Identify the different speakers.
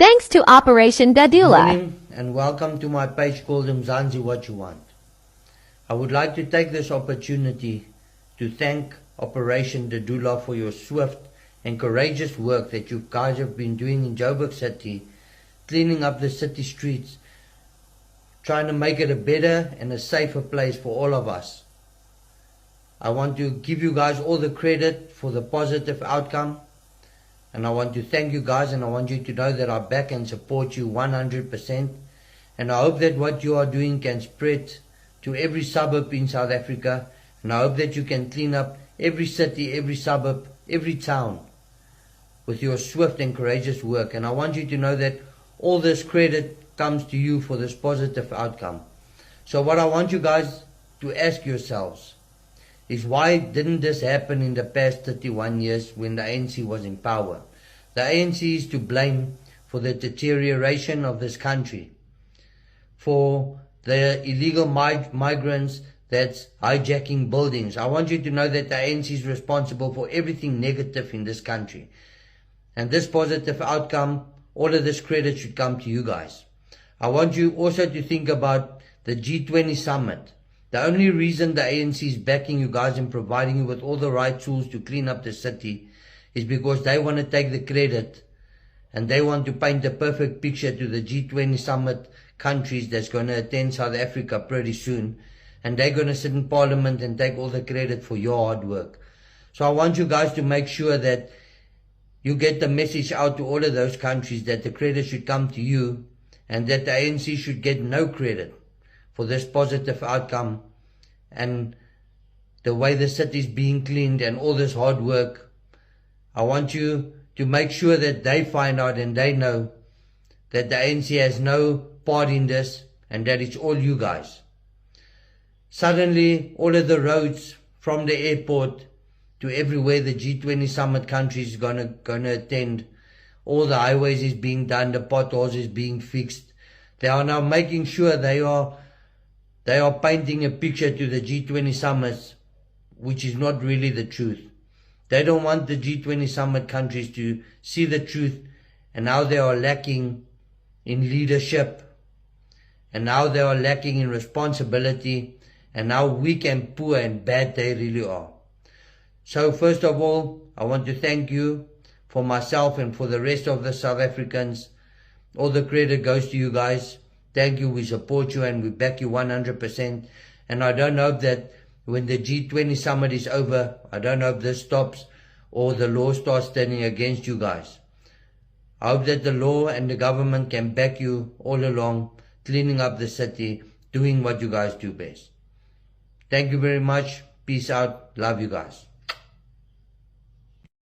Speaker 1: Thanks to Operation
Speaker 2: Good
Speaker 1: Dadula.
Speaker 2: morning and welcome to my page called Mzansi What You Want. I would like to take this opportunity to thank Operation Dadula for your swift and courageous work that you guys have been doing in Joburg City, cleaning up the city streets, trying to make it a better and a safer place for all of us. I want to give you guys all the credit for the positive outcome, and I want to thank you guys, and I want you to know that I back and support you 100%, and I hope that what you are doing can spread to every suburb in South Africa, and I hope that you can clean up every city, every suburb, every town with your swift and courageous work. And I want you to know that all this credit comes to you for this positive outcome. So what I want you guys to ask yourselves is, why didn't this happen in the past 31 years when the ANC was in power? The ANC is to blame for the deterioration of this country, for the illegal migrants that's hijacking buildings. I want you to know that the ANC is responsible for everything negative in this country. And this positive outcome, all of this credit should come to you guys. I want you also to think about the G20 summit. The only reason the ANC is backing you guys and providing you with all the right tools to clean up the city is because they want to take the credit and they want to paint the perfect picture to the G20 summit countries that's going to attend South Africa pretty soon. And they're going to sit in Parliament and take all the credit for your hard work. So I want you guys to make sure that you get the message out to all of those countries that the credit should come to you and that the ANC should get no credit for this positive outcome and the way the city is being cleaned and all this hard work. I want you to make sure that they find out and they know that the ANC has no part in this and that it's all you guys. Suddenly, all of the roads from the airport to everywhere the G20 summit countries is gonna attend, all the highways is being done, the potholes is being fixed. They are now making sure they are painting a picture to the G20 summits, which is not really the truth. They don't want the G20 summit countries to see the truth and how they are lacking in leadership and how they are lacking in responsibility and how weak and poor and bad they really are. So first of all, I want to thank you for myself and for the rest of the South Africans. All the credit goes to you guys. Thank you. We support you and we back you 100%. And I don't hope that when the G20 summit is over, I don't hope this stops or the law starts turning against you guys. I hope that the law and the government can back you all along, cleaning up the city, doing what you guys do best. Thank you very much. Peace out. Love you guys.